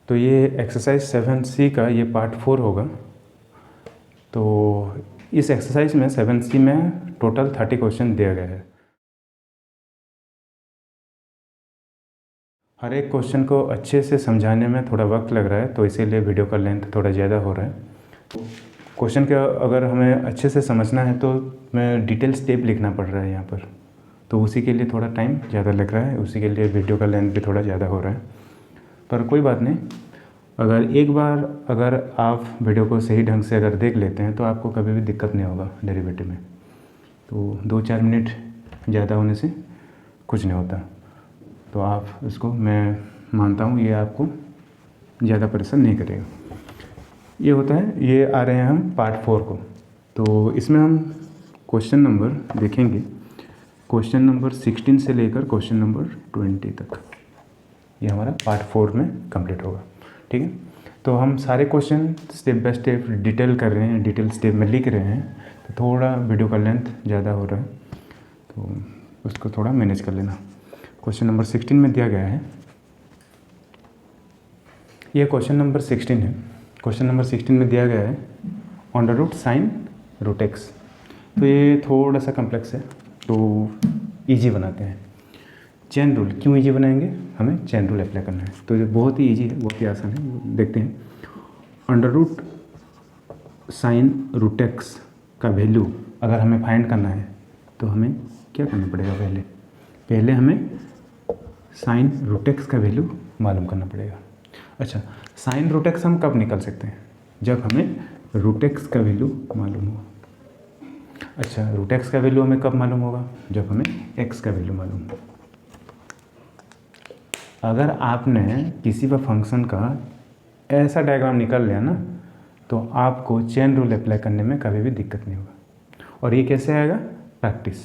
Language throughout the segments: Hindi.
तो ये एक्सरसाइज 7C का ये पार्ट 4 होगा। तो इस एक्सरसाइज में 7C में टोटल 30 क्वेश्चन दिया गया है। हर एक क्वेश्चन को अच्छे से समझाने में थोड़ा वक्त लग रहा है, तो इसीलिए वीडियो का लेंथ थोड़ा ज़्यादा हो रहा है। क्वेश्चन का अगर हमें अच्छे से समझना है तो मैं डिटेल स्टेप लिखना पड़ रहा है यहाँ पर, तो उसी के लिए थोड़ा टाइम ज़्यादा लग रहा है, उसी के लिए वीडियो का लेंथ भी थोड़ा ज़्यादा हो रहा है। पर कोई बात नहीं, अगर आप वीडियो को सही ढंग से अगर देख लेते हैं तो आपको कभी भी दिक्कत नहीं होगा डेरिवेटिव में। तो 2-4 मिनट ज़्यादा होने से कुछ नहीं होता, तो आप इसको, मैं मानता हूँ ये आपको ज़्यादा परेशान नहीं करेगा। ये होता है, ये आ रहे हैं हम पार्ट 4 को। तो इसमें हम क्वेश्चन नंबर देखेंगे, क्वेश्चन नंबर 16 से लेकर क्वेश्चन नंबर 20 तक। ये हमारा पार्ट 4 में कंप्लीट होगा, ठीक है। तो हम सारे question step by step detail कर रहे हैं, डिटेल स्टेप में लिख रहे हैं, तो थोड़ा वीडियो का लेंथ ज़्यादा हो रहा है, तो उसको थोड़ा मैनेज कर लेना। क्वेश्चन नंबर 16 में दिया गया है, ये क्वेश्चन नंबर 16 है। क्वेश्चन नंबर 16 में दिया गया है under root sine root x. तो ये थोड़ा सा कम्प्लेक्स है, तो ईजी बनाते हैं। चेन रूल क्यों ईजी बनाएंगे, हमें चेन रूल अप्लाई करना है, तो ये बहुत ही ईजी है, बहुत ही आसान है। देखते हैं, under root sine root x का वैल्यू अगर हमें फाइंड करना है तो हमें क्या करना पड़ेगा, पहले हमें साइन रूट एक्स का वैल्यू मालूम करना पड़ेगा। अच्छा, साइन रूट एक्स हम कब निकाल सकते हैं, जब हमें रूट एक्स का वैल्यू मालूम हो। अच्छा, रूट एक्स का वैल्यू हमें कब मालूम होगा, जब हमें एक्स का वैल्यू मालूम हो। अगर आपने किसी भी फंक्शन का ऐसा डायग्राम निकाल लिया ना, तो आपको चेन रूल अप्लाई करने में कभी भी दिक्कत नहीं होगा। और ये कैसे आएगा, प्रैक्टिस।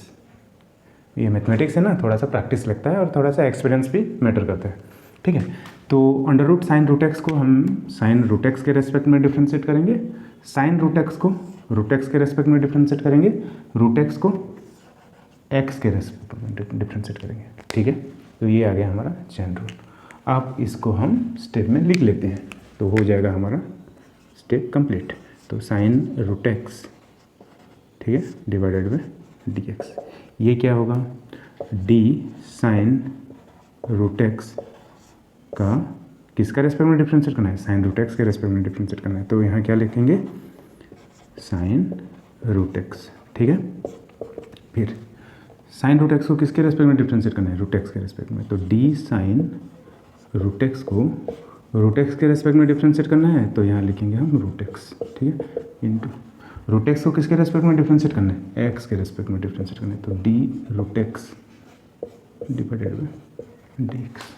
ये मैथमेटिक्स है ना, थोड़ा सा प्रैक्टिस लगता है और थोड़ा सा एक्सपीरियंस भी मैटर करता है, ठीक है। तो under root sine root x को हम साइन रूट एक्स के रेस्पेक्ट में डिफ्रेंशिएट करेंगे, साइन रूट एक्स को रूट एक्स के रेस्पेक्ट में डिफ्रेंशिएट करेंगे, रूट एक्स को एक्स के रेस्पेक्ट में डिफ्रेंशिएट करेंगे, ठीक है। तो ये आ गया हमारा चेन रूल। अब इसको हम स्टेप में लिख लेते हैं, तो हो जाएगा हमारा स्टेप कंप्लीट। तो साइन रूट एक्स, ठीक है, डिवाइडेड बाय डी एक्स। ये क्या होगा, डी साइन रूट एक्स का किसका रेस्पेक्ट में डिफ्रेंशिएट करना है, साइन रूट एक्स के रेस्पेक्ट में डिफ्रेंशिएट करना है। तो यहाँ क्या लिखेंगे, साइन रूट एक्स, ठीक है। फिर साइन रूट एक्स को किसके रेस्पेक्ट में डिफ्रेंशिएट करना है, रूट एक्स के रेस्पेक्ट में। तो डी साइन रूट एक्स को रूट एक्स के रेस्पेक्ट में डिफ्रेंशिएट करना है, तो यहाँ लिखेंगे हम रूट एक्स, ठीक है, इंटू रूट एक्स को किसके रेस्पेक्ट में डिफ्रेंशिएट करना है, एक्स के रेस्पेक्ट में डिफ्रेंशिएट करना है। तो d root x divided by d x.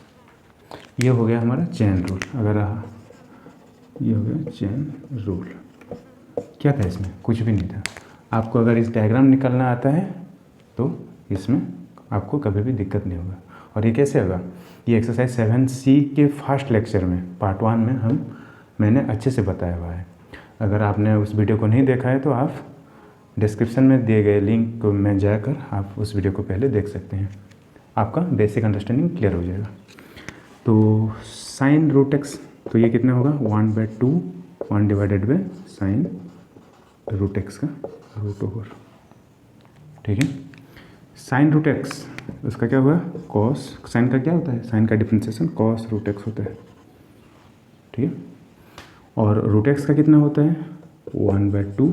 ये हो गया हमारा चेन रूल। अगर ये हो गया चेन रूल। क्या था इसमें, कुछ भी नहीं था। आपको अगर इस डायग्राम निकालना आता है तो इसमें आपको कभी भी दिक्कत नहीं होगा। और ये कैसे होगा, ये एक्सरसाइज 7C के फर्स्ट लेक्चर में पार्ट 1 में मैंने अच्छे से बताया हुआ है। अगर आपने उस वीडियो को नहीं देखा है तो आप डिस्क्रिप्शन में दिए गए लिंक में जाकर आप उस वीडियो को पहले देख सकते हैं, आपका बेसिक अंडरस्टैंडिंग क्लियर हो जाएगा। तो साइन रूट एक्स, तो ये कितना होगा, 1/2 1 divided by sine root x का रूट ओवर, ठीक है। साइन रूट एक्स, उसका क्या हुआ, कॉस। साइन का क्या होता है, साइन का डिफरेंशिएशन कॉस रूट एक्स होता है, ठीक है। और रूट एक्स का कितना होता है, 1/2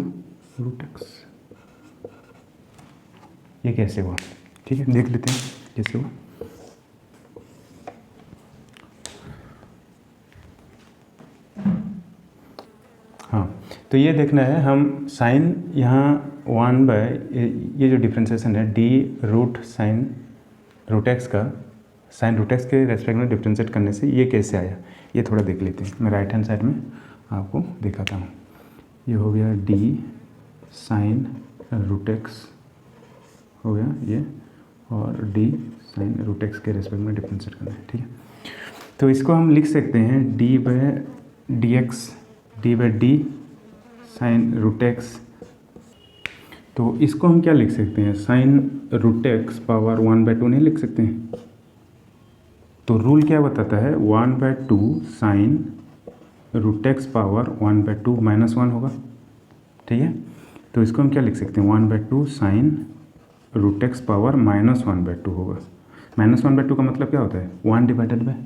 रूट एक्स। ये कैसे हुआ, ठीक है, देख लेते हैं कैसे हुआ। हाँ, तो ये देखना है हम, साइन यहाँ 1 ये जो डिफ्रेंशिएशन है d root sine root x का साइन रूट एक्स के रेस्पेक्ट में डिफ्रेंशिएट करने से ये कैसे आया, ये थोड़ा देख लेते हैं। मैं राइट हैंड साइड में आपको दिखाता हूँ। ये हो गया डी साइन रूट एक्स हो गया ये, और डी साइन रूट एक्स के रेस्पेक्ट में डिफ्रेंशिएट करना है, ठीक है। तो इसको हम लिख सकते हैं d by d x, d by d sine root x. तो इसको हम क्या लिख सकते हैं, साइन रूट एक्स पावर 1/2 नहीं लिख सकते हैं, तो रूल क्या बताता है, 1/2 साइन रूट एक्स पावर 1/2 -1 होगा, ठीक है। तो इसको हम क्या लिख सकते हैं, 1/2 साइन रूट एक्स पावर -1/2 होगा। -1/2 का मतलब क्या होता है, 1 divided by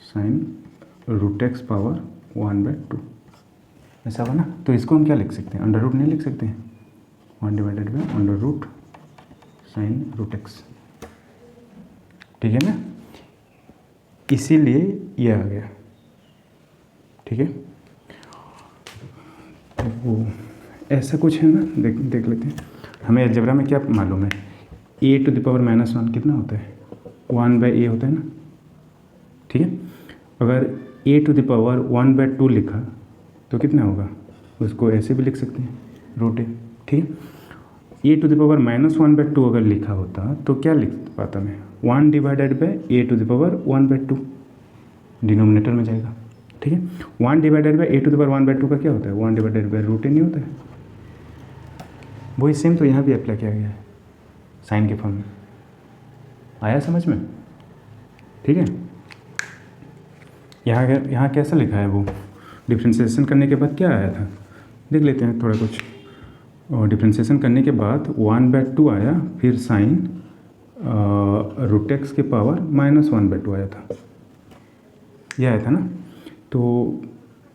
sine root x power 1/2, ऐसा होगा ना। तो इसको हम क्या लिख सकते हैं, अंडर रूट नहीं लिख सकते हैं, 1 divided by under root sine root x, ठीक है ना। इसीलिए ये आ गया, ठीक है। तो वो ऐसा कुछ है ना, देख लेते हैं। हमें अलजेब्रा में क्या मालूम है, a टू द पावर -1 कितना होता है, 1/a होता है ना, ठीक है। अगर a टू द पावर 1/2 लिखा तो कितना होगा, उसको ऐसे भी लिख सकते हैं, √a, ठीक है। a टू द पावर -1/2 अगर लिखा होता तो क्या लिख पाता मैं, 1 divided by a to the power 1/2 denominator में जाएगा, ठीक है। 1 divided by a to the power 1/2 का क्या होता है, 1 डिवाइडेड बाय √a नहीं होता है। वही सेम तो यहाँ भी अप्लाई किया गया है साइन के फॉर्म में, आया समझ में, ठीक है। यहाँ कैसा लिखा है, वो डिफ्रेंशिएशन करने के बाद क्या आया था, देख लेते हैं थोड़ा कुछ। और डिफ्रेंशिएशन करने के बाद 1/2 आया, फिर साइन रूट एक्स के पावर -1/2 आया था, यह आया था ना। तो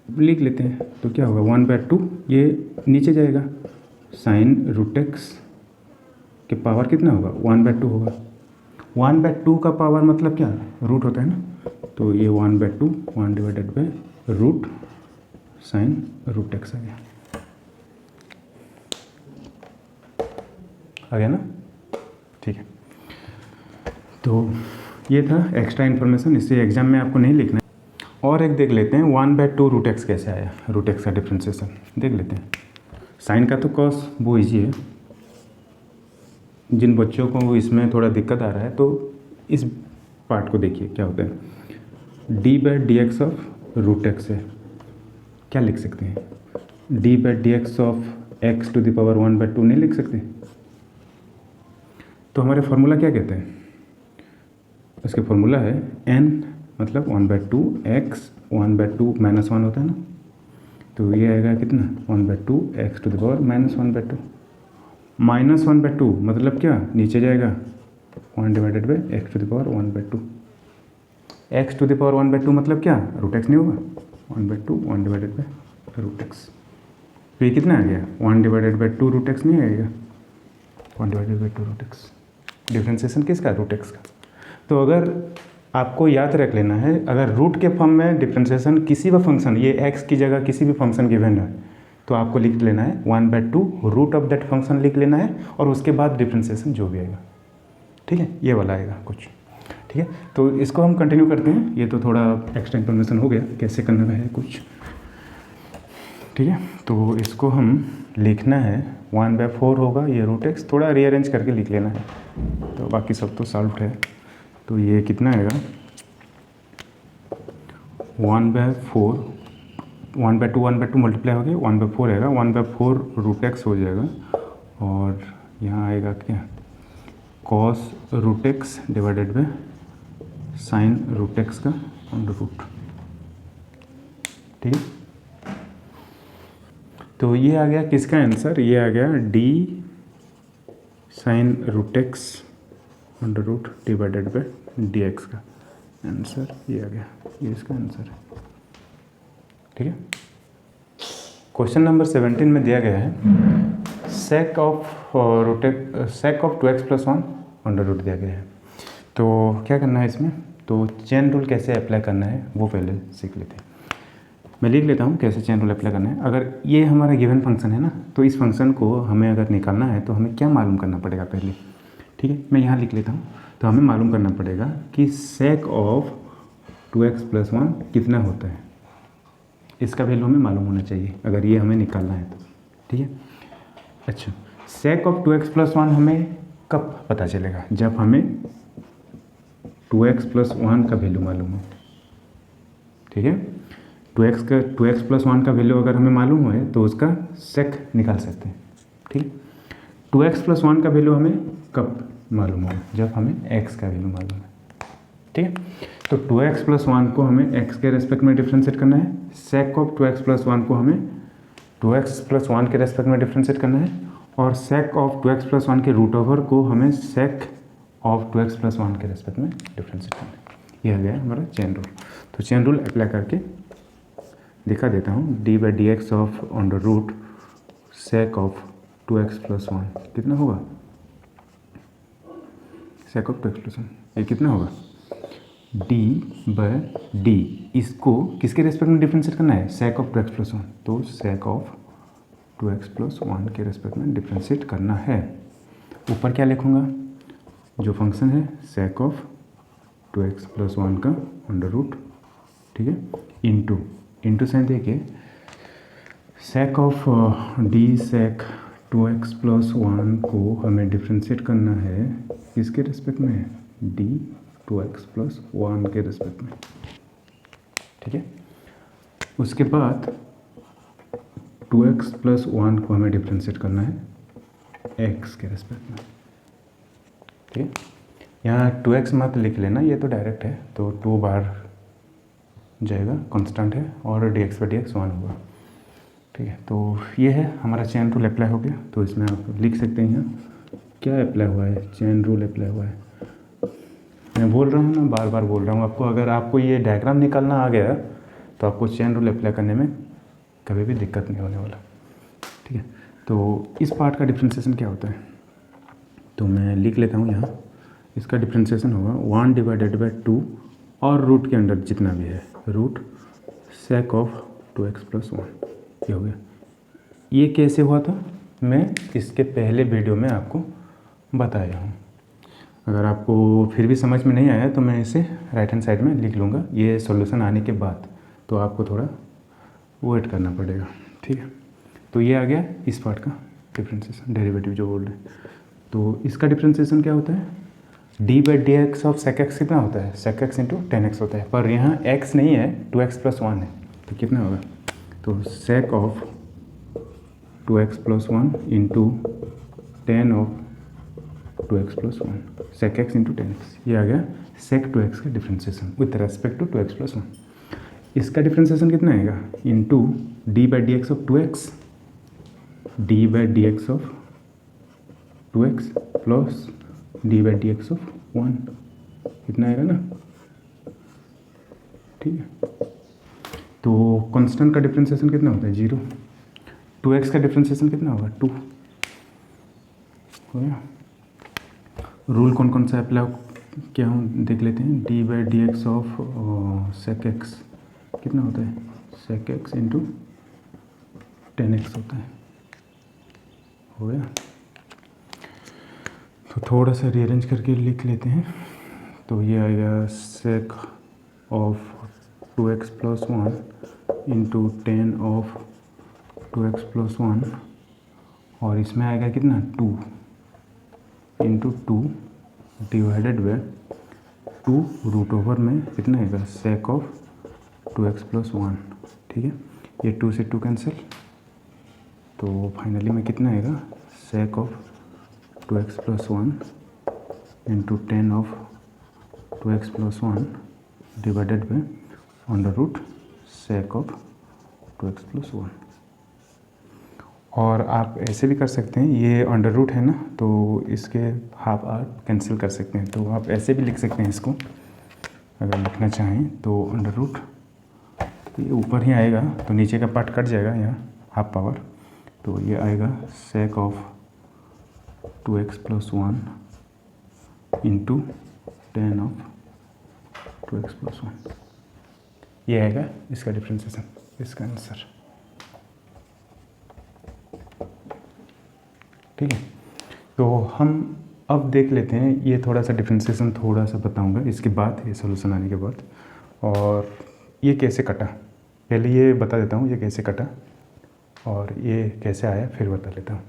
लिख लेते हैं, तो क्या होगा, 1/2 ये नीचे जाएगा, साइन रूट एक्स के पावर कितना होगा, 1/2 होगा। 1/2 का पावर मतलब क्या, रूट होता है ना, तो ये 1/2 1 divided by root sine root x आ गया ना, ठीक है। तो ये था एक्स्ट्रा इन्फॉर्मेशन, इससे एग्जाम में आपको नहीं लिखना है। और एक देख लेते हैं 1/2 रूट एक्स कैसे आया, रूट एक्स का डिफ्रेंशिएशन देख लेते हैं। साइन का तो कॉस वो इजी है, जिन बच्चों को इसमें थोड़ा दिक्कत आ रहा है तो इस पार्ट को देखिए क्या होता है, d/dx ऑफ रूट एक्स है, क्या लिख सकते हैं, d/dx of x to the power 1/2 नहीं लिख सकते। तो हमारे फार्मूला क्या कहते हैं, इसके फार्मूला है n मतलब 1/2 x 1/2 -1 होता है ना, तो ये आएगा कितना, 1/2 x टू द पावर -1/2। -1/2 मतलब क्या, नीचे जाएगा, 1 divided by x to the power 1/2। x to the power 1/2 मतलब क्या, रूट एक्स नहीं होगा, 1/2 1 डिवाइडेड बाई रूट एक्स। तो ये कितना आ गया, 1 डिवाइडेड बाई 2 रूट एक्स नहीं आएगा, 1 divided by 2 root x. Differentiation किसका, रूट एक्स का। तो अगर आपको याद रख लेना है, अगर रूट के फॉर्म में डिफ्रेंशिएशन किसी भी फंक्शन, ये x की जगह किसी भी फंक्शन गिवन है, तो आपको लिख लेना है 1/2 रूट ऑफ दैट फंक्शन लिख लेना है, और उसके बाद डिफ्रेंशिएशन जो भी आएगा, ठीक है, ये वाला आएगा कुछ, ठीक है। तो इसको हम कंटिन्यू करते हैं, ये तो थोड़ा एक्स्ट्रा इन्फॉर्मेशन हो गया कैसे करना है कुछ, ठीक है। तो इसको हम लिखना है 1/4 होगा ये रूट एक्स, थोड़ा रीअरेंज करके लिख लेना है, तो बाकी सब तो सॉल्व है। तो ये कितना आएगा, 1/4 1/2 मल्टीप्लाई हो गया, 1/4 आएगा, 1/4 रूट एक्स हो जाएगा, और यहाँ आएगा क्या, cos root x divided by sine root x का अंडर रूट, ठीक है। तो ये आ गया किसका आंसर, ये आ गया d sine root x under root divided by d x का आंसर, ये आ गया, ये इसका आंसर है, ठीक है। क्वेश्चन नंबर 17 में दिया गया है सेक ऑफ 2x + 1 अंडर रूट दिया गया है। तो क्या करना है इसमें, तो चेन रूल कैसे अप्लाई करना है वो पहले सीख लेते हैं। मैं लिख लेता हूँ कैसे चेन रूल अप्लाई करना है। अगर ये हमारा गिवन फंक्शन है ना, तो इस फंक्शन को हमें अगर निकालना है तो हमें क्या मालूम करना पड़ेगा पहले, ठीक है। मैं यहाँ लिख लेता हूँ, तो हमें मालूम करना पड़ेगा कि सेक ऑफ 2x + 1 कितना होता है, इसका वैल्यू हमें मालूम होना चाहिए अगर ये हमें निकालना है तो, ठीक है। अच्छा, सेक ऑफ 2x + 1 हमें कब पता चलेगा, जब हमें 2x + 1 का वैल्यू मालूम हो, ठीक है। 2x + 1 का वैल्यू अगर हमें मालूम हो तो उसका सेक निकाल सकते हैं, ठीक है। 2x + 1 का वैल्यू हमें कब मालूम हो, जब हमें x का वैल्यू मालूम है। ठीक है। तो 2x प्लस 1 को हमें x के रेस्पेक्ट में डिफ्रेंशिएट करना है, सेक ऑफ 2x प्लस 1 को हमें 2x प्लस 1 के रेस्पेक्ट में डिफ्रेंशिएट करना है, और सेक ऑफ 2x प्लस 1 के रूट ओवर को हमें सेक ऑफ 2x प्लस 1 के रेस्पेक्ट में डिफ्रेंशिएट करना है। यह आ गया हमारा चेन रूल। तो चेन रूल अप्लाई करके दिखा देता हूँ। d/dx of under root sec of 2x plus 1 कितना होगा, सेक ऑफ 2x प्लस 1 ये कितना होगा, d/d, इसको किसके रेस्पेक्ट में डिफ्रेंशिएट करना है, सेक ऑफ 2x प्लस 1, तो सेक ऑफ 2x प्लस 1 के रेस्पेक्ट में डिफ्रेंशिएट करना है। ऊपर क्या लिखूँगा, जो फंक्शन है सेक ऑफ 2x प्लस 1 का अंडर रूट, ठीक है, इंटू साइन देखिए, sec of d sec 2x plus 1 को हमें डिफ्रेंशिएट करना है किसके रेस्पेक्ट में, d 2x प्लस 1 के रेस्पेक्ट में, ठीक है। उसके बाद 2x प्लस 1 को हमें डिफ्रेंशिएट करना है x के रेस्पेक्ट में, ठीक है। यहाँ 2x मत लिख लेना, ये तो डायरेक्ट है, तो 2 बार जाएगा, कांस्टेंट है, और dx/dx 1 होगा, ठीक है। तो ये है हमारा चेन रूल अप्लाई हो गया। तो इसमें आप लिख सकते हैं यहाँ क्या अप्लाई हुआ है, चेन रूल अप्लाई हुआ है। मैं बोल रहा हूँ ना, बार बार बोल रहा हूँ आपको, अगर आपको ये डायग्राम निकालना आ गया तो आपको चेन रूल अप्लाई करने में कभी भी दिक्कत नहीं होने वाला, ठीक है। तो इस पार्ट का डिफ्रेंशिएशन क्या होता है, तो मैं लिख लेता हूँ यहाँ, इसका डिफ्रेंशिएशन होगा 1/2 और रूट के अंदर जितना भी है, root sec of 2x plus 1, ये हो गया। ये कैसे हुआ था, मैं इसके पहले वीडियो में आपको बताया हूँ। अगर आपको फिर भी समझ में नहीं आया तो मैं इसे राइट हैंड साइड में लिख लूँगा, ये सॉल्यूशन आने के बाद, तो आपको थोड़ा वेट करना पड़ेगा, ठीक है। तो ये आ गया इस पार्ट का डिफ्रेंशिएशन, डेरिवेटिव जो बोल रहे हैं। तो इसका डिफ्रेंशिएशन क्या होता है, d/dx ऑफ sec x कितना होता है, sec x इंटू 10x होता है, पर यहाँ x नहीं है, 2x प्लस 1 है, तो कितना होगा, तो sec of 2x plus 1 into 10 of 2x plus 1, sec x into 10x, ये आ गया sec 2x का differentiation with respect to 2x plus 1। इसका डिफ्रेंशिएशन कितना आएगा, into d/dx of 2x, d/dx of 2x plus d/dx of 1, कितना आएगा ना, ठीक है। तो कांस्टेंट का डिफ्रेंशिएशन कितना होता है, 0। 2x का डिफ्रेंशिएशन कितना होगा, 2, हो गया। रूल कौन कौन सा अप्लाई क्या हम देख लेते हैं, d/dx ऑफ sec x कितना होता है, sec x इंटू 10x होता है, हो गया। तो थोड़ा सा रीअरेंज करके लिख लेते हैं। तो ये आएगा sec of 2x plus 1 into 10 of 2x plus 1, और इसमें आएगा कितना, 2 into 2 divided by 2 root over में कितना आएगा, sec ऑफ 2x प्लस 1, ठीक है। ये 2 से 2 कैंसिल, तो फाइनली में कितना आएगा, sec of 2x plus 1 into 10 of 2x plus 1 divided by under root sec of 2x plus 1। और आप ऐसे भी कर सकते हैं, ये अंडर रूट है ना, तो इसके हाफ आप कैंसिल कर सकते हैं, तो आप ऐसे भी लिख सकते हैं इसको, अगर लिखना चाहें तो अंडर रूट, ये ऊपर ही आएगा तो नीचे का पार्ट कट जाएगा यहाँ हाफ पावर, तो ये आएगा sec of 2x plus 1 into 10 of 2x plus 1, ये आएगा इसका डिफ्रेंशिएशन, इसका आंसर, ठीक है। तो हम अब देख लेते हैं, ये थोड़ा सा डिफ्रेंशिएशन थोड़ा सा बताऊंगा इसके बाद, ये सॉल्यूशन आने के बाद। और ये कैसे कटा, पहले ये बता देता हूँ ये कैसे कटा और ये कैसे आया, फिर बता लेता हूँ।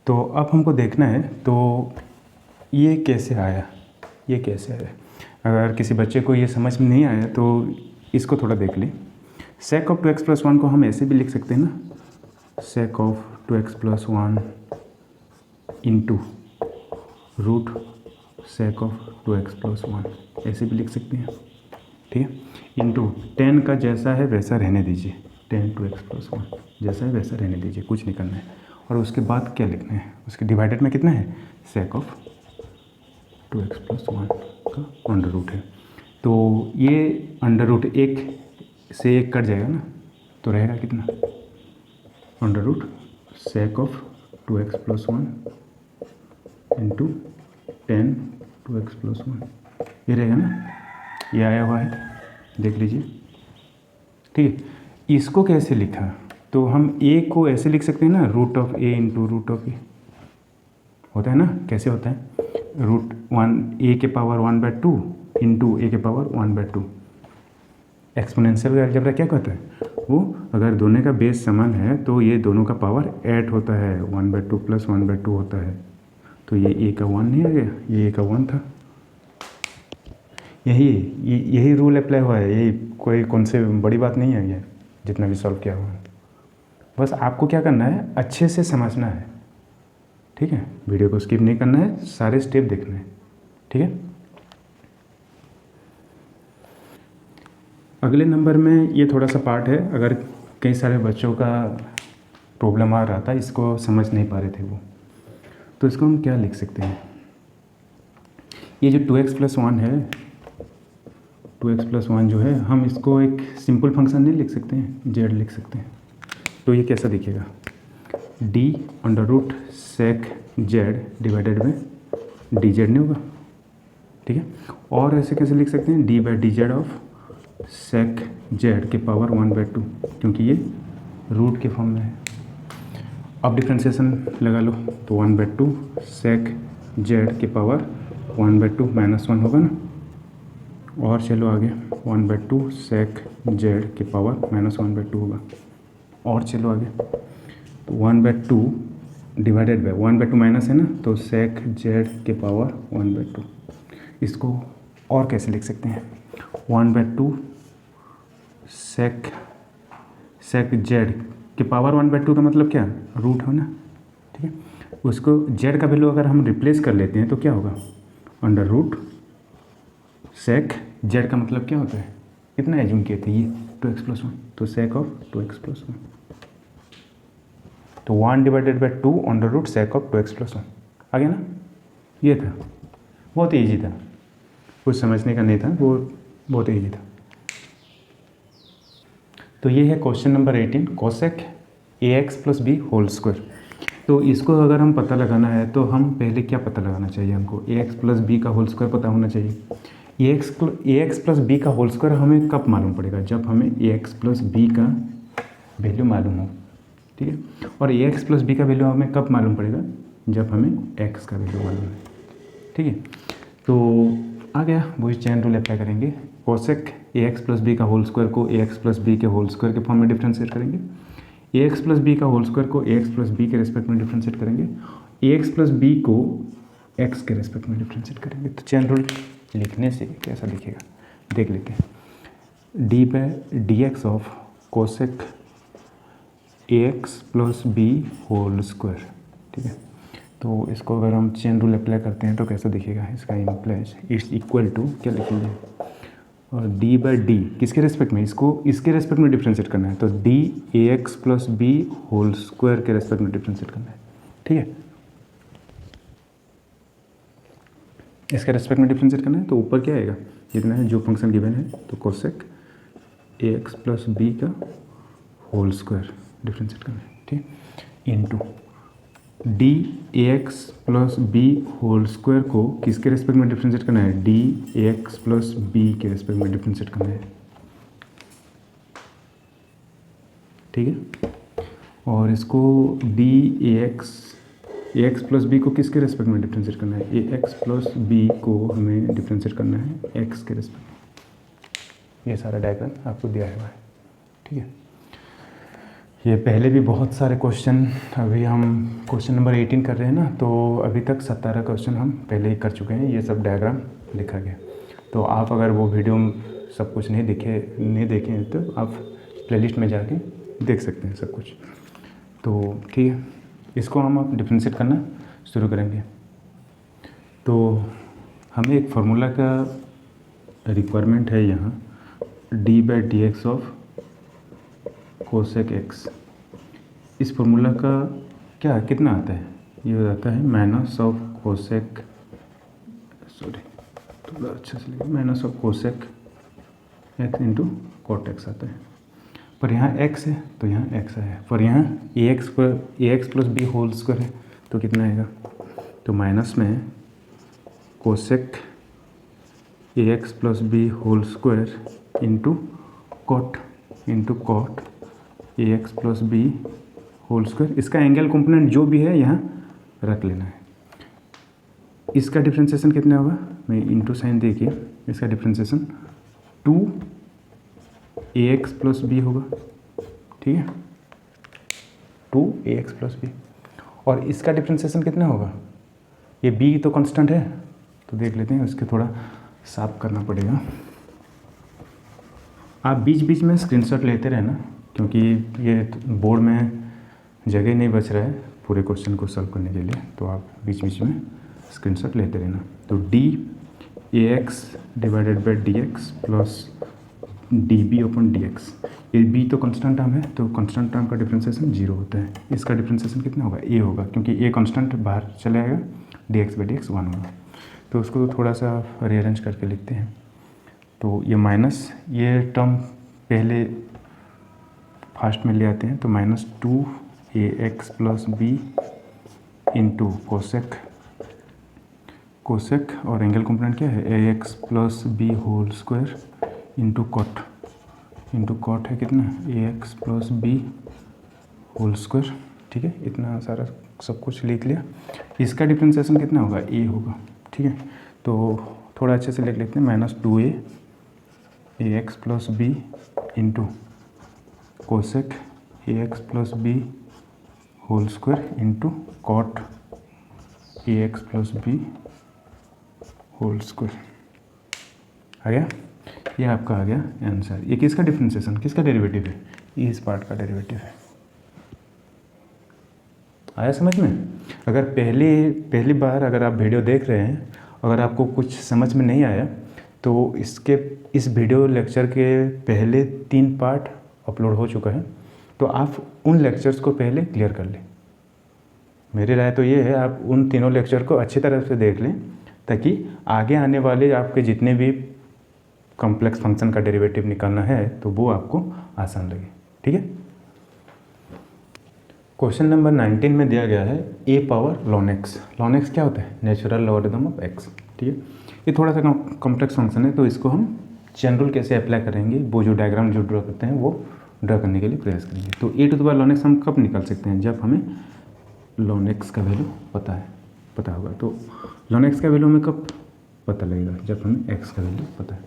तो अब हमको देखना है तो ये कैसे आया, ये कैसे आया। अगर किसी बच्चे को ये समझ में नहीं आया तो इसको थोड़ा देख लें। sec ऑफ 2x प्लस 1 को हम ऐसे भी लिख सकते हैं ना, sec of 2x plus 1 into root sec of 2x+1 ऐसे भी लिख सकते हैं, ठीक है। इंटू 10 का जैसा है वैसा रहने दीजिए, 10 2x+1 जैसा है वैसा रहने दीजिए, कुछ नहीं करना है। और उसके बाद क्या लिखना है, उसके डिवाइडेड में कितना है, sec ऑफ 2x+1 का अंडर रूट है। तो ये अंडर रूट 1 से 1 कट जाएगा ना, तो रहेगा कितना, under root sec of 2x+1 into 10 2x+1, ये रहेगा ना, ये आया हुआ है, देख लीजिए, ठीक है। इसको कैसे लिखा, तो हम a को ऐसे लिख सकते हैं ना, root of a into root of a, होता है ना, कैसे होता है, रूट 1 a के पावर 1/2 इंटू a के पावर 1/2। एक्सपोनेंशियल अलजेब्रा क्या कहता है, वो अगर दोनों का बेस समान है तो ये दोनों का पावर ऐड होता है, 1/2 प्लस 1/2 होता है। तो ये a का 1 नहीं आ गया, ये a का 1 था। यही रूल अप्लाई हुआ है, यही कोई कौन से बड़ी बात नहीं है ये, जितना भी सॉल्व किया हुआ है। बस आपको क्या करना है, अच्छे से समझना है, ठीक है। वीडियो को स्किप नहीं करना है, सारे स्टेप देखने हैं, ठीक है। अगले नंबर में ये थोड़ा सा पार्ट है, अगर कई सारे बच्चों का प्रॉब्लम आ रहा था, इसको समझ नहीं पा रहे थे वो, तो इसको हम क्या लिख सकते हैं, ये जो 2x+1 है, 2x+1 जो है, हम इसको एक सिंपल फंक्शन नहीं लिख सकते हैं, z लिख सकते हैं। तो ये कैसा दिखेगा, d under root sec z divided में dz नहीं होगा, ठीक है। और ऐसे कैसे लिख सकते हैं, d/dz ऑफ sec z के पावर 1/2, क्योंकि ये रूट के फॉर्म में है। अब डिफ्रेंशिएशन लगा लो, तो 1/2 sec z के पावर 1/2 -1 होगा ना, और चलो आगे 1/2 sec z के पावर -1/2 होगा, और चलो आगे, तो 1/2 डिवाइडेड बाय 1/2 माइनस है ना, तो sec z के पावर 1/2। इसको और कैसे लिख सकते हैं, 1/2 sec z के पावर 1/2 का मतलब क्या, रूट हो ना, ठीक है। उसको z का वैल्यू अगर हम रिप्लेस कर लेते हैं तो क्या होगा, अंडर रूट sec z का मतलब क्या होता है, कितना एज्यूम किए थे, ये 2x+1, तो sec ऑफ 2x+1, तो 1/2 under root sec of 2x+1 आ गया ना। ये था, बहुत ईजी था, कुछ समझने का नहीं था, वो बहुत ईजी था। तो ये है question number 18, cosec ax + b whole square. तो इसको अगर हम पता लगाना है तो हम पहले क्या पता लगाना चाहिए, हमको ax + b का होल स्क्वायर पता होना चाहिए। ax + b का होल स्क्वायर हमें कब मालूम पड़ेगा, जब हमें ax + b का वैल्यू मालूम हो, ठीक है। और ax + b का वैल्यू हमें कब मालूम पड़ेगा, जब हमें x का वैल्यू मालूम है, ठीक है। तो आ गया, वही चेन रूल अप्लाई करेंगे, cosec ax + b का होल स्क्वायर को ax + b के होल स्क्वायर के फॉर्म में डिफ्रेंशिएट करेंगे, ax + b का होल स्क्वायर को ax + b के रेस्पेक्ट में डिफ्रेंशिएट करेंगे, ax + b को x के रेस्पेक्ट में डिफ्रेंशिएट करेंगे। तो चेन रूल लिखने से कैसा दिखेगा, देख लेते हैं, d/dx of cosec ax + b whole square, ठीक है। तो इसको अगर हम चेन रूल अप्लाई करते हैं तो कैसा दिखेगा, इसका इम्प्लाइज इट्स इक्वल टू क्या लिखेंगे, और d/d किसके रेस्पेक्ट में, इसको इसके रेस्पेक्ट में डिफ्रेंशिएट करना है, तो d(ax + b होल स्क्वायर के रेस्पेक्ट में डिफ्रेंशिएट करना है, ठीक है। इसके रेस्पेक्ट में डिफ्रेंशिएट करना है, तो ऊपर क्या आएगा, जितना है जो फंक्शन गिवन है, तो cosec ax + b का होल स्क्वायर डिफ्रेंशिएट करना है, ठीक, into d(ax + b whole square को किसके रेस्पेक्ट में डिफ्रेंशिएट करना है, d(ax + b के रेस्पेक्ट में डिफ्रेंशिएट करना है, ठीक है। और इसको ax + b को किसके रेस्पेक्ट में डिफ्रेंशिएट करना है, ax + b को हमें डिफ्रेंशिएट करना है x के रेस्पेक्ट में। ये सारा डायग्राम आपको दिया हुआ है, ठीक है। ये पहले भी बहुत सारे क्वेश्चन, अभी हम क्वेश्चन नंबर 18 कर रहे हैं ना, तो अभी तक 17 क्वेश्चन हम पहले ही कर चुके हैं, ये सब डायग्राम लिखा गया। तो आप अगर वो वीडियो सब कुछ नहीं देखे हैं तो आप प्लेलिस्ट में जाके देख सकते हैं सब कुछ। तो ठीक है, इसको हम अब डिफ्रेंशिएट करना शुरू करेंगे। तो हमें एक फार्मूला का रिक्वायरमेंट है यहाँ, d/dx ऑफ कोसेक एक्स। इस फार्मूला का क्या कितना आता है, ये हो जाता है माइनस ऑफ कोसेक, सॉरी थोड़ा अच्छा से लिखा, minus of cosec x into cot x आता है। पर यहाँ x है तो यहाँ x है, पर यहाँ ax plus b whole square है तो कितना आएगा, तो माइनस में cosec ax plus b whole square into cot ax plus b whole square. इसका एंगल कंपोनेंट जो भी है यहाँ रख लेना है। इसका डिफ्रेंशिएशन कितना होगा, मैं इंटू साइन देखिए, इसका डिफ्रेंशिएशन 2ax प्लस बी होगा, ठीक है, 2ax प्लस बी। और इसका डिफ्रेंशिएशन कितना होगा, ये b तो कांस्टेंट है तो देख लेते हैं, उसके थोड़ा साफ करना पड़ेगा। आप बीच बीच में स्क्रीनशॉट लेते रहना, क्योंकि ये बोर्ड में जगह नहीं बच रहा है पूरे क्वेश्चन को सॉल्व करने के लिए, तो आप बीच बीच में स्क्रीनशॉट लेते रहना। तो dAx divided by dx plus dB upon dx, ये b तो कांस्टेंट टर्म है तो कांस्टेंट टर्म का डिफरेंशिएशन 0 होता है। इसका डिफरेंशिएशन कितना होगा, a होगा, क्योंकि a कांस्टेंट बाहर चला जाएगा, dx/dx 1 होगा। तो उसको थोड़ा सा रीअरेंज करके लिखते हैं। तो ये माइनस, ये टर्म पहले फास्ट में ले आते हैं, तो -2ax plus b into cosec और एंगल कंपोनेंट क्या है, ax plus b whole square into cot है कितना, ax plus b whole square, ठीक है। इतना सारा सब कुछ लिख लिया। इसका डिफरेंशिएशन कितना होगा, a होगा, ठीक है। तो थोड़ा अच्छे से लिख लेते हैं, -2a ax plus b into cosec ax plus b whole square into cot ax plus b whole square. आ गया, ये आपका आ गया आंसर। ये किसका डिफरेंशिएशन, किसका डेरिवेटिव है, ये इस पार्ट का डेरिवेटिव है। आया समझ में। अगर पहली बार अगर आप वीडियो देख रहे हैं, अगर आपको कुछ समझ में नहीं आया तो इस वीडियो लेक्चर के पहले 3 पार्ट अपलोड हो चुका है, तो आप उन लेक्चर्स को पहले क्लियर कर लें। मेरी राय तो ये है, आप उन तीनों लेक्चर को अच्छी तरह से देख लें, ताकि आगे आने वाले आपके जितने भी कॉम्प्लेक्स फंक्शन का डेरिवेटिव निकालना है तो वो आपको आसान लगे, ठीक है। क्वेश्चन नंबर 19 में दिया गया है a power ln x। ln x क्या होता है, नेचुरल लॉगरिथम ऑफ x, ठीक है। ये थोड़ा सा कॉम्प्लेक्स फंक्शन है, तो इसको हम चेन रूल कैसे अप्लाई करेंगे, वो जो डायग्राम जो ड्रॉ करते हैं वो ड्रॉ करने के लिए प्रयास करेंगे। तो a⁴ ln x हम कब निकाल सकते हैं, जब हमें ln x का वैल्यू पता होगा। तो ln x का वैल्यू हमें कब पता लगेगा, जब हमें x का वैल्यू पता है।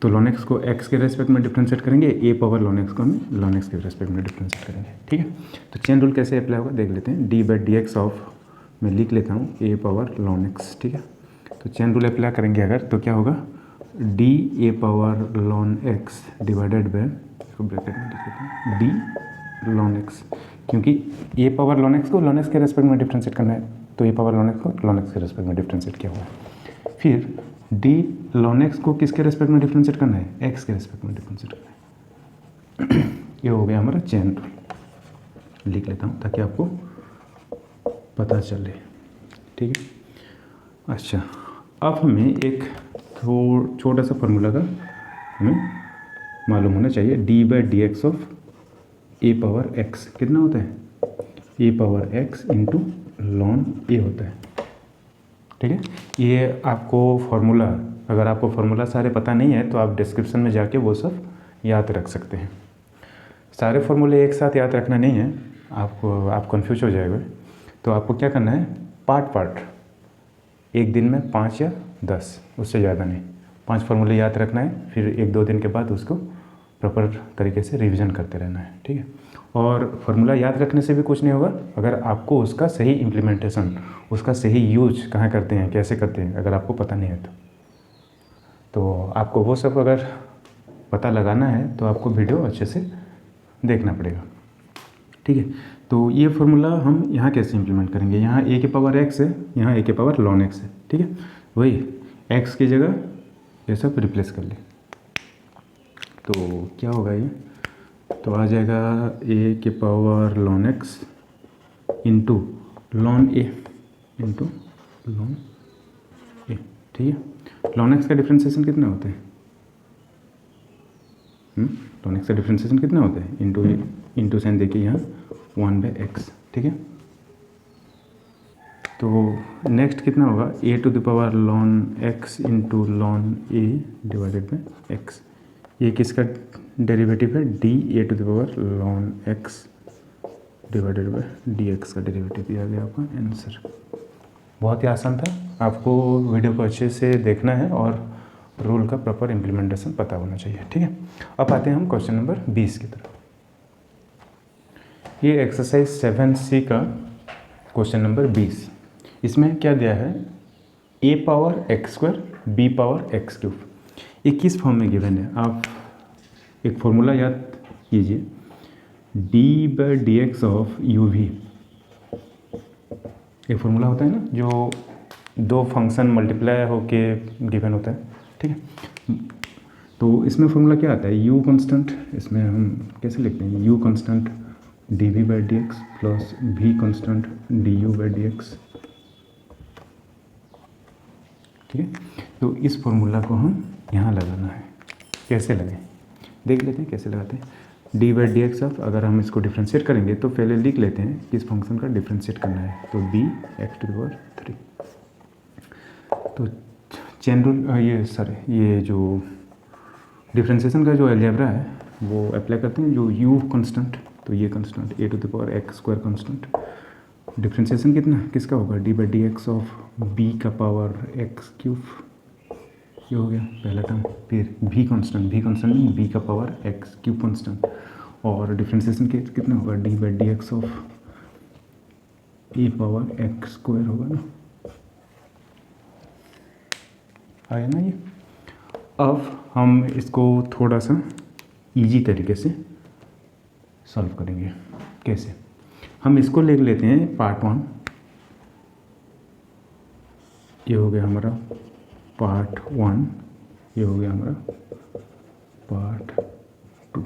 तो ln x को x के रेस्पेक्ट में डिफ्रेंशिएट करेंगे, a पावर ln x को हम ln x के रेस्पेक्ट में डिफ्रेंशिएट करेंगे, ठीक है। तो चेन रूल कैसे अप्लाई होगा देख लेते हैं। d/dx ऑफ, मैं लिख लेता हूँ a पावर ln x, ठीक है। तो चेन रूल अप्लाई करेंगे अगर, तो क्या होगा, d a power ln x divided by, इसको ब्रैकेट में लिख लेते हैं, d ln x, क्योंकि a पावर ln x को ln x के रेस्पेक्ट में डिफ्रेंशिएट करना है, तो a पावर ln x को ln x के रेस्पेक्ट में डिफ्रेंशिएट किया हुआ है। फिर d ln x को किसके रेस्पेक्ट में डिफ्रेंशिएट करना है, x के रेस्पेक्ट में डिफ्रेंशिएट करना है। ये हो गया हमारा चेन रूल, लिख लेता हूँ ताकि आपको पता चले, ठीक है। अच्छा, अब हमें एक छोटा सा फार्मूला का हमें मालूम होना चाहिए, d/dx of a power x कितना होता है, a power x into ln a होता है, ठीक है। ये आपको फार्मूला, अगर आपको फार्मूला सारे पता नहीं है तो आप डिस्क्रिप्शन में जाके वो सब याद रख सकते हैं। सारे फार्मूले एक साथ याद रखना नहीं है, आप कंफ्यूज हो जाएगा। तो आपको क्या करना है, पार्ट एक दिन में 5 या 10, उससे ज़्यादा नहीं, 5 फार्मूले याद रखना है। फिर 1-2 दिन के बाद उसको प्रॉपर तरीके से रिवीजन करते रहना है, ठीक है। और फार्मूला याद रखने से भी कुछ नहीं होगा, अगर आपको उसका सही इम्प्लीमेंटेशन, उसका सही यूज कहाँ करते हैं, कैसे करते हैं, अगर आपको पता नहीं है तो आपको वो सब अगर पता लगाना है तो आपको वीडियो अच्छे से देखना पड़ेगा, ठीक है। तो ये फार्मूला हम यहाँ कैसे इम्प्लीमेंट करेंगे, यहाँ a की पावर x है, यहाँ a की पावर ln x है, ठीक है। वही एक्स की जगह ये सब रिप्लेस कर ले तो क्या होगा ये, तो आ जाएगा ए के power ln x into ln a into ln a, ठीक है। लॉन एक्स का डिफ्रेंसिएशन कितना होता है, लॉन एक्स का डिफ्रेंसिएशन कितना होता है, इंटू साइन देखिए यहाँ 1/x, ठीक है। तो नेक्स्ट कितना होगा, a to the power ln x into ln a divided by x. ये किसका डेरिवेटिव है, d a to the power ln x divided by d x का डेरिवेटिव। ये आ गया आपका आंसर। बहुत ही आसान था, आपको वीडियो को अच्छे से देखना है और रूल का प्रॉपर इम्प्लीमेंटेशन पता होना चाहिए, ठीक है। अब आते हैं हम क्वेश्चन नंबर 20 की तरफ। ये एक्सरसाइज 7C का क्वेश्चन नंबर 20। इसमें क्या दिया है, a power x square b power x cube. ये किस फॉर्म में गिवन है, आप एक फॉर्मूला याद कीजिए, d/dx ऑफ u v। एक फॉर्मूला होता है ना जो दो फंक्शन मल्टीप्लाई होके गिवन होता है, ठीक है। तो इसमें फॉर्मूला क्या आता है, u कांस्टेंट, इसमें हम कैसे लिखते हैं, u constant dv/dx plus v constant du/dx, ठीक है। तो इस फॉर्मूला को हम यहाँ लगाना है, कैसे लगाएं देख लेते हैं कैसे लगाते हैं। d/dx ऑफ, अगर हम इसको डिफ्रेंशिएट करेंगे तो पहले लिख लेते हैं किस फंक्शन का डिफ्रेंशिएट करना है, तो bx⁴। तो चेन रूल ये जो डिफ्रेंशिएशन का जो अलजेब्रा है वो अप्लाई करते हैं, जो u कांस्टेंट, तो ये कांस्टेंट a⁴ कांस्टेंट, डिफ्रेंशिएशन कितना किसका होगा, d/dx ऑफ b का पावर एक्स क्यूब, ये हो गया पहला टर्म। फिर v कांस्टेंट नहीं, b का पावर एक्स क्यूब कांस्टेंट, और डिफ्रेंशिएशन कितना होगा, d/dx of a power x square होगा ना, आया ना ये। अब हम इसको थोड़ा सा इजी तरीके से सॉल्व करेंगे। कैसे, हम इसको ले लेते हैं पार्ट 1, ये हो गया हमारा पार्ट 1, ये हो गया हमारा पार्ट 2।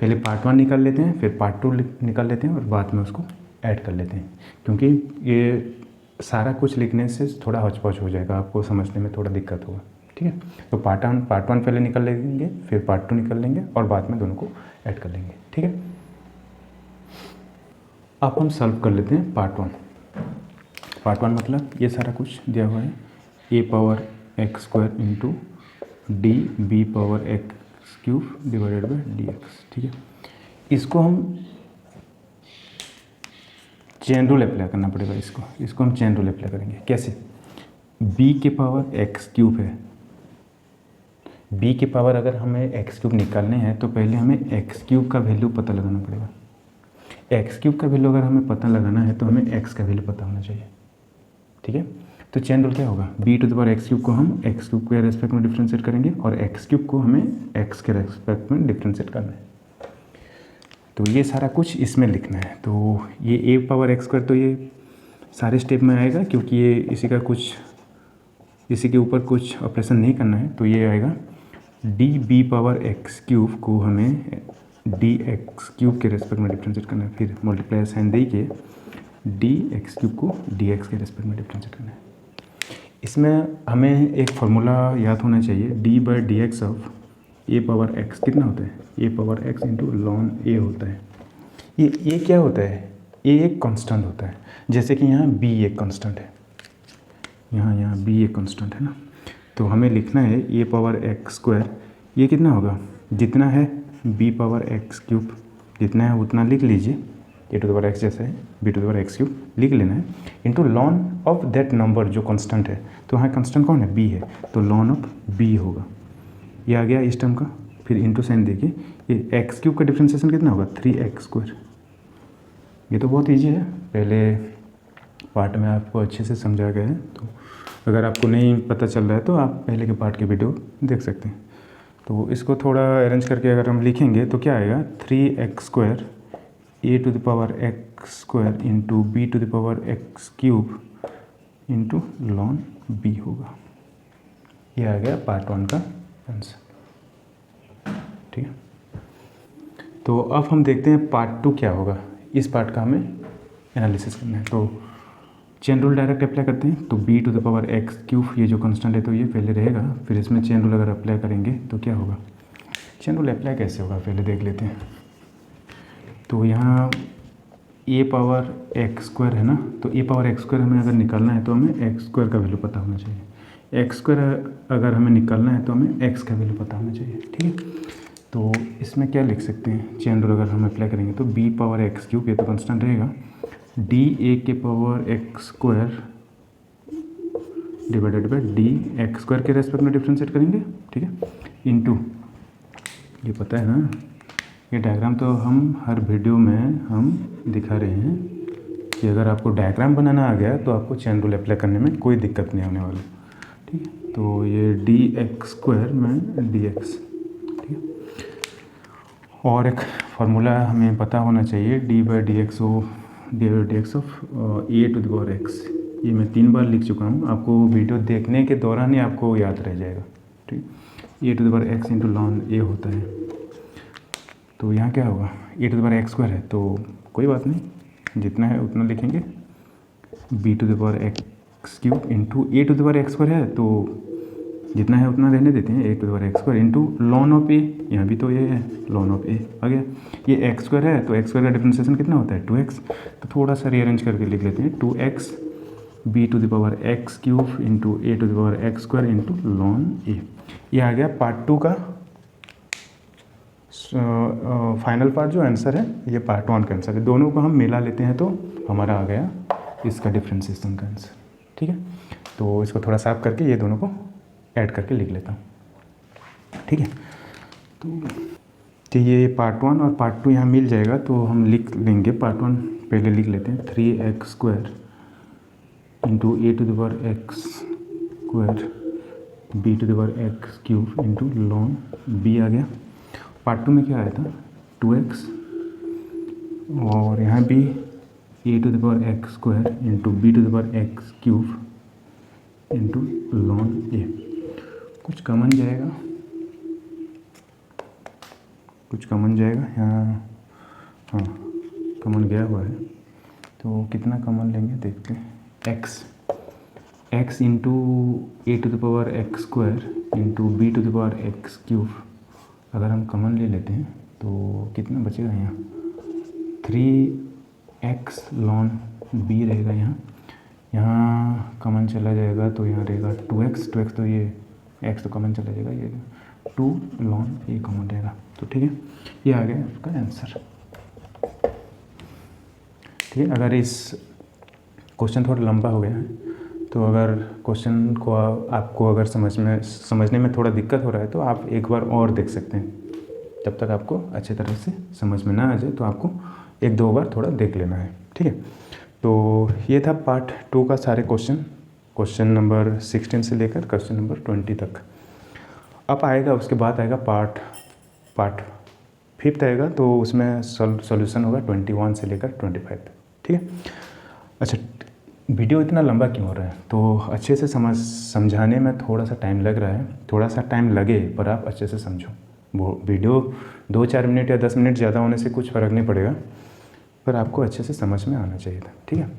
पहले पार्ट 1 निकाल लेते हैं, फिर पार्ट 2 निकाल लेते हैं और बाद में उसको ऐड कर लेते हैं, क्योंकि ये सारा कुछ लिखने से थोड़ा हौच-पौच हो जाएगा, आपको समझने में थोड़ा दिक्कत होगा, ठीक है। तो पार्ट 1 पहले निकाल लेंगे, फिर पार्ट 2 निकाल लेंगे और बाद में दोनों को ऐड कर लेंगे, ठीक है। अब हम सॉल्व कर लेते हैं पार्ट 1 मतलब ये सारा कुछ दिया हुआ है, a power x square into d b power x cube divided by d x, ठीक है। इसको हम चेन रूल अप्लाई करना पड़ेगा, इसको हम चेन रूल अप्लाई करेंगे। कैसे, b के पावर एक्स क्यूब है, b के पावर अगर हमें एक्स क्यूब निकालने हैं तो पहले हमें एक्स क्यूब का वैल्यू पता लगाना पड़ेगा। एक्स क्यूब का वैल्यू अगर हमें पता लगाना है तो हमें एक्स का वैल्यू पता होना चाहिए, ठीक है। तो चेन रूल क्या होगा, b to the power x cube को हम एक्स क्यूब के रेस्पेक्ट में डिफ्रेंशिएट करेंगे और एक्स क्यूब को हमें एक्स के रेस्पेक्ट में डिफ्रेंशिएट करना है। तो ये सारा कुछ इसमें लिखना है। तो ये a पावर एक्स स्क्वायर, तो ये सारे स्टेप में आएगा क्योंकि ये इसी के ऊपर कुछ ऑपरेशन नहीं करना है, तो ये आएगा d b power x cube को हमें डी एक्स क्यूब के रेस्पेक्ट में डिफ्रेंशिएट करना है, फिर मल्टीप्लाई साइन दे के डी एक्स क्यूब को डी एक्स के रेस्पेक्ट में डिफ्रेंशिएट करना है। इसमें हमें एक फार्मूला याद होना चाहिए, d/dx of A power x कितना होता है, ए पावर एक्स इंटू लॉन ए होता है। ये क्या होता है, ए एक कांस्टेंट होता है, जैसे कि यहाँ b एक कांस्टेंट है, यहाँ b एक कांस्टेंट है ना, तो हमें लिखना है ए पावर एक्स स्क्वायर, ये कितना होगा, जितना है b पावर एक्स क्यूब, जितना है उतना लिख लीजिए, a to the power x जैसा है b to the power x cube लिख लेना है, into ln of that number जो कांस्टेंट है, तो यहाँ कांस्टेंट कौन है, b है, तो लॉन ऑफ b होगा, ये आ गया इस टर्म का। फिर इंटू साइन देखिए, ये एक्स क्यूब का डिफ्रेंशिएशन कितना होगा, 3x स्क्वायर। ये तो बहुत ईजी है, पहले पार्ट में आपको अच्छे से समझाया गया है, तो अगर आपको नहीं पता चल रहा है तो आप पहले के पार्ट के वीडियो देख सकते हैं। तो इसको थोड़ा अरेंज करके अगर हम लिखेंगे तो क्या आएगा, 3x square a to the power x square into b to the power x cube into ln b होगा, ये आ गया पार्ट 1 का आंसर। ठीक है, तो अब हम देखते हैं पार्ट 2 क्या होगा। इस पार्ट का हमें एनालिसिस करना है। तो चेन रूल डायरेक्ट अप्लाई करते हैं। तो b⁴x³ ये जो कांस्टेंट है तो ये पहले रहेगा, फिर इसमें चेन रूल अगर अप्लाई करेंगे तो क्या होगा। चेन रूल अप्लाई कैसे होगा पहले देख लेते हैं। तो यहाँ a⁴x² है ना, तो a⁴x² हमें अगर निकालना है तो हमें x² का वैल्यू पता होना चाहिए। x² अगर हमें निकालना है तो हमें x का वैल्यू पता होना चाहिए। ठीक है, तो इसमें क्या लिख सकते हैं, चेन रूल अगर हम अप्लाई करेंगे तो b⁴x³ ये तो कांस्टेंट रहेगा, dA⁴x² डिवाइडेड बाई dx² के रेस्पेक्ट में डिफ्रेंशिएट करेंगे। ठीक है, इनटू ये पता है ना, ये डायग्राम तो हम हर वीडियो में हम दिखा रहे हैं कि अगर आपको डायग्राम बनाना आ गया तो आपको चेन रूल अप्लाई करने में कोई दिक्कत नहीं होने वाली। ठीक है, तो ये dx² में dx। ठीक है, और एक फार्मूला हमें पता होना चाहिए d/dx ऑफ a⁴x। ये मैं 3 बार लिख चुका हूँ, आपको वीडियो देखने के दौरान ही आपको याद रह जाएगा। ठीक, a⁴x इंटू ln a होता है। तो यहाँ क्या होगा, a⁴x² है तो कोई बात नहीं, जितना है उतना लिखेंगे। b⁴x³ इंटू a⁴x² है तो जितना है उतना रहने देते हैं, a⁴x² into ln of a, यहाँ भी तो ये है ln ऑफ a आ गया। ये x² है तो x² का डिफरेंशिएशन कितना होता है 2x, तो थोड़ा सा रीअरेंज करके लिख लेते हैं 2x b⁴x³ into a⁴x² into ln a। ये आ गया पार्ट 2 का फाइनल पार्ट जो आंसर है, ये पार्ट 1 का आंसर है। दोनों को हम मिला लेते हैं तो हमारा आ गया इसका डिफरेंशिएशन का आंसर। ठीक है, तो इसको थोड़ा साफ करके ये दोनों को ऐड करके लिख लेता हूँ। ठीक है, तो ये पार्ट 1 और पार्ट 2 यहाँ मिल जाएगा तो हम लिख लेंगे। पार्ट 1 पहले लिख लेते हैं 3x² into a⁴x² b⁴x³ into ln b आ गया। पार्ट 2 में क्या आया था 2x, और यहाँ भी a⁴x² into b⁴x³ into ln a। कुछ कॉमन जाएगा, कुछ कॉमन जाएगा यहाँ, हाँ कॉमन गया हुआ है। तो कितना कॉमन लेंगे देखते हैं, x into a⁴x² into b⁴x³ अगर हम कॉमन ले लेते हैं तो कितना बचेगा यहाँ 3x ln b रहेगा। यहाँ कॉमन चला जाएगा तो यहाँ रहेगा 2x तो ये x तो कॉमन चला जाएगा, ये 2 ln a कॉमन रहेगा। तो ठीक है, ये आ गया आपका आंसर। ठीक है, अगर इस क्वेश्चन थोड़ा लंबा हो गया है तो अगर क्वेश्चन को आपको अगर समझने में थोड़ा दिक्कत हो रहा है तो आप एक बार और देख सकते हैं। जब तक आपको अच्छी तरह से समझ में ना आ जाए तो आपको 1-2 बार थोड़ा देख लेना है। ठीक है, तो ये था पार्ट 2 का सारे क्वेश्चन नंबर 16 से लेकर क्वेश्चन नंबर 20 तक। अब आएगा उसके बाद आएगा पार्ट 5 आएगा, तो उसमें सॉल्यूशन होगा 21 से लेकर 25 तक। ठीक है, अच्छा वीडियो इतना लंबा क्यों हो रहा है, तो अच्छे से समझाने में थोड़ा सा टाइम लग रहा है। थोड़ा सा टाइम लगे पर आप अच्छे से समझो। वो वीडियो 2-4 मिनट या 10 मिनट ज़्यादा होने से कुछ फ़र्क नहीं पड़ेगा, पर आपको अच्छे से समझ में आना चाहिए था। ठीक है।